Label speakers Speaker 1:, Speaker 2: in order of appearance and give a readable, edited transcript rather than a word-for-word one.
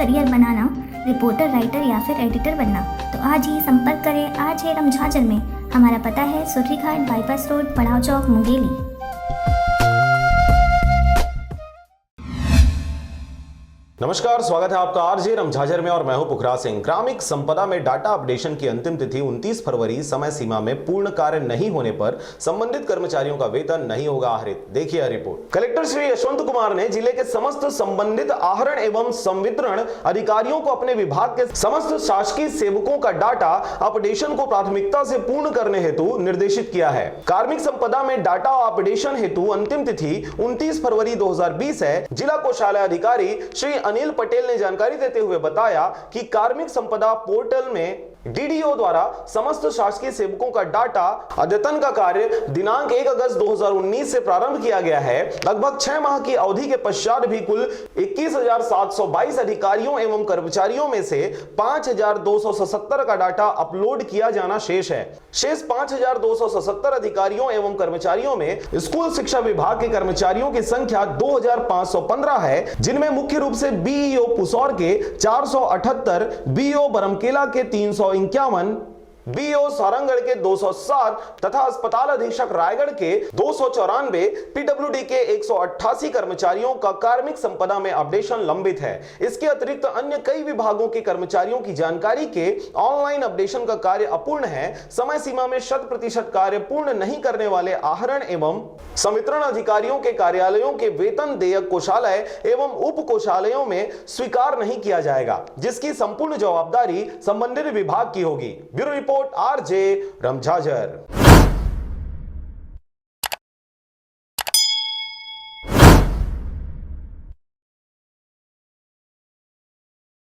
Speaker 1: Career बनाना, reporter, writer या फिर editor बनना, तो आज ही संपर्क करें आज है रमझाझर में। हमारा पता है सुर्री घाट, बाईपास रोड, पड़ाव चौक, मुंगेली।
Speaker 2: नमस्कार, स्वागत है आपका आरजे रमझाझर में और मैं हूं पुखरा सिंह। ग्रामीण संपदा में डाटा अपडेशन की अंतिम तिथि 29 फरवरी समय सीमा में पूर्ण कार्य नहीं होने पर संबंधित कर्मचारियों का वेतन नहीं होगा आहरित। देखिए यह रिपोर्ट। कलेक्टर श्री यशवंत कुमार ने जिले के समस्त संबंधित आहरण एवं संवितरण अधिकारियों को अपने विभाग के समस्त शासकीय सेवकों का डाटा अपडेशन को प्राथमिकता से पूर्ण करने हेतु निर्देशित किया है। कार्मिक संपदा में डाटा अपडेशन हेतु अंतिम तिथि 29 फरवरी 2020 है। जिला कोषालय अधिकारी श्री अनिल पटेल ने जानकारी देते हुए बताया कि कार्मिक संपदा पोर्टल में डीडीओ द्वारा समस्त शासकीय सेवकों का डाटा अद्यतन का कार्य दिनांक 1 अगस्त 2019 से प्रारंभ किया गया है। लगभग 6 माह की अवधि के पश्चात भी कुल 21,722 अधिकारियों एवं कर्मचारियों में से 5,277 का डाटा अपलोड किया जाना शेष है। शेष 5,277 अधिकारियों एवं कर्मचारियों में स्कूल शिक्षा विभाग के कर्मचारियों की संख्या 2,515 है, जिनमें मुख्य रूप से बीईओ पुसौर के 478, बीईओ बरमकेला के 351, बीओ सारंगगढ़ के 207 तथा अस्पताल अधीक्षक रायगढ़ के 294, पीडब्ल्यूडी के 188 कर्मचारियों का कार्मिक संपदा में अपडेशन लंबित है। इसके अतिरिक्त अन्य कई विभागों के कर्मचारियों की जानकारी के ऑनलाइन अपडेशन का कार्य अपूर्ण है। समय सीमा में 100% कार्य पूर्ण नहीं करने वाले आहरण एवं संवितरण अधिकारियों के कार्यालयों के वेतन देयक कोषालय एवं उप कोषालयों में स्वीकार नहीं किया जाएगा, जिसकी संपूर्ण जवाबदारी संबंधित विभाग की होगी। ब्यूरो रिपोर्ट, आरजे रमझाझर।